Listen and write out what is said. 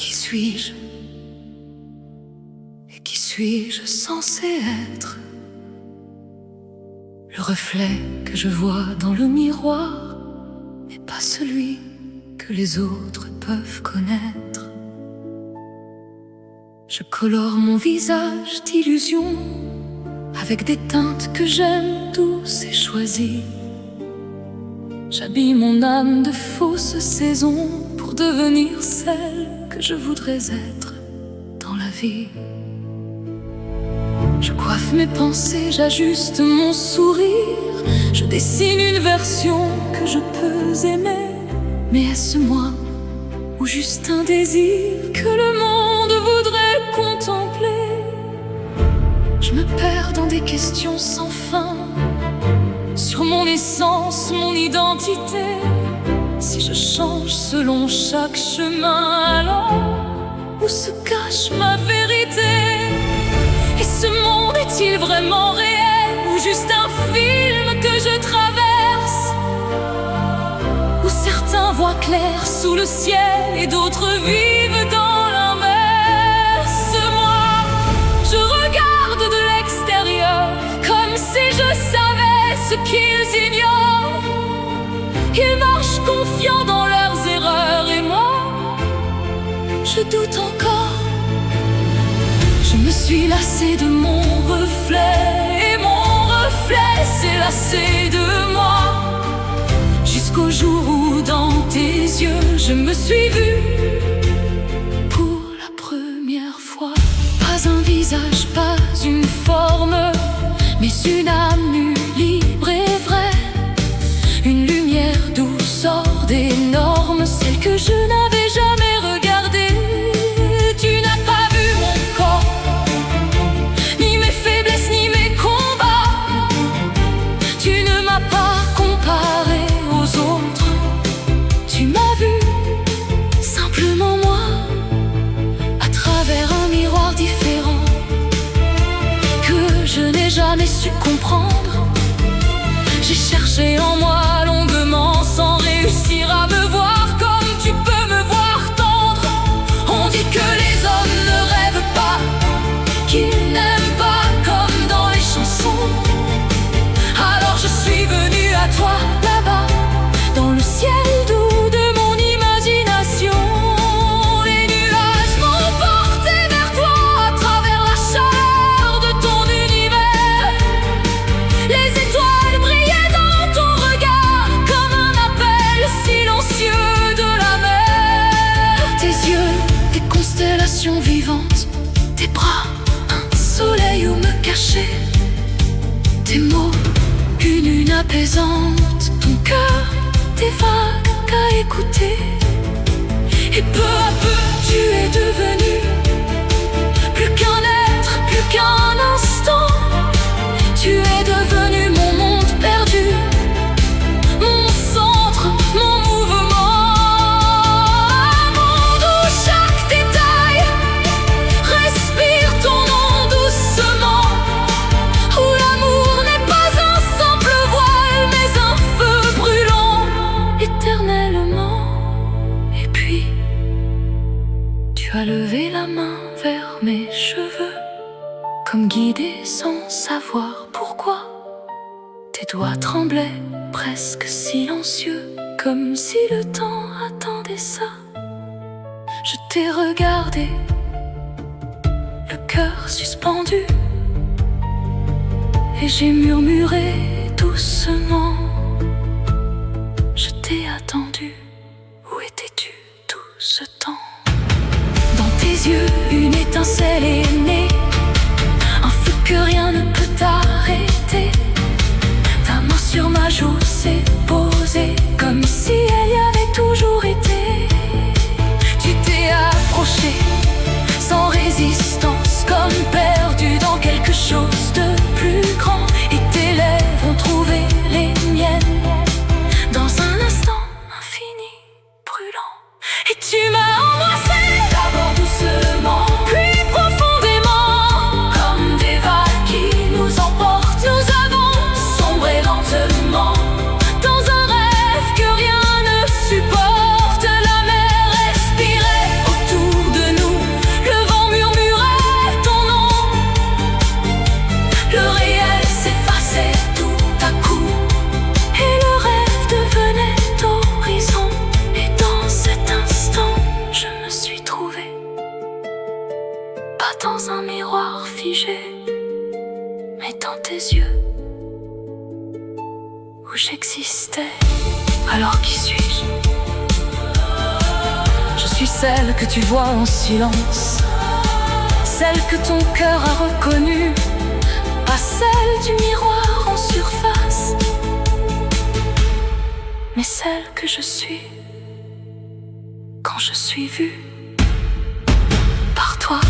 Qui suis-je? Et qui suis-je censé être? Le reflet que je vois dans le miroir n'est pas celui que les autres peuvent connaître. Je colore mon visage d'illusions avec des teintes que j'aime douces et choisies. J'habille mon âme de fausses saisons pour devenir celle que je voudrais être dans la vie. Je coiffe mes pensées, j'ajuste mon sourire, je dessine une version que je peux aimer. Mais est-ce moi ou juste un désir que le monde voudrait contempler? Je me perds dans des questions sans fin sur mon essence, mon identité. Si je change selon chaque chemin, alors où se cache ma vérité? Et ce monde est-il vraiment réel ou juste un film que je traverse, où certains voient clair sous le ciel et d'autres vivent dans l'inverse? Moi, je regarde de l'extérieur comme si je savais ce qu'ils ignorent. Ils marchent confiants dans leurs erreurs et moi, je doute encore. Je me suis lassée de mon reflet et mon reflet s'est lassé de moi. Jusqu'au jour où dans tes yeux je me suis vue pour la première fois. Pas un visage, pas une forme, mais une âme nue, libre et vraie. Une lumière douce hors des normes, celle que je n'avais jamais regardée. Tu n'as pas vu mon corps, ni mes faiblesses, ni mes combats. Tu ne m'as pas comparé aux autres. Tu m'as vu, simplement moi, à travers un miroir différent que je n'ai jamais su comprendre. J'ai cherché en moi longuement sans réussir à me voir comme tu peux me voir tendre. On dit que les hommes ne rêvent pas, qu'ils n'aiment pas comme dans les chansons. Alors je suis venue à toi là-bas, dans le ciel doux de mon imagination. Les nuages m'ont porté vers toi à travers la chaleur de ton univers. Les étoiles brillaient dans ton regard comme un appel silencieux de la mer. Tes yeux, des constellations vivantes, tes bras, un soleil où me cacher. Tes mots, une lune apaisante, ton cœur, des vagues qu'à écouter. Et peu à peu tu es devenu plus qu'un être, plus qu'un instant. Tu es devenu mon monde perdu, mon centre, mon mouvement. Un monde où chaque détail respire ton nom doucement, où l'amour n'est pas un simple voile, mais un feu brûlant éternellement. Et puis, tu as levé la main vers mes cheveux, comme guidé sans savoir pourquoi. Tes doigts tremblaient, presque silencieux, comme si le temps attendait ça. Je t'ai regardé, le cœur suspendu, et j'ai murmuré doucement. Je t'ai attendu, où étais-tu tout ce temps? Dans tes yeux, une étincelle est née, un feu que rien ne peut arrêter. Ta main sur ma joue s'est posée, comme si elle y avait toujours été. Tu t'es approché, sans résistance, comme perdu dans quelque chose de plus grand. Et tes lèvres ont trouvé les miennes, dans un instant infini, brûlant. Et tu m'as embrassé, d'abord doucement, puis profondément, comme des vagues qui tes yeux, où j'existais. Alors qui suis-je? Je suis celle que tu vois en silence, celle que ton cœur a reconnue, pas celle du miroir en surface, mais celle que je suis quand je suis vue par toi.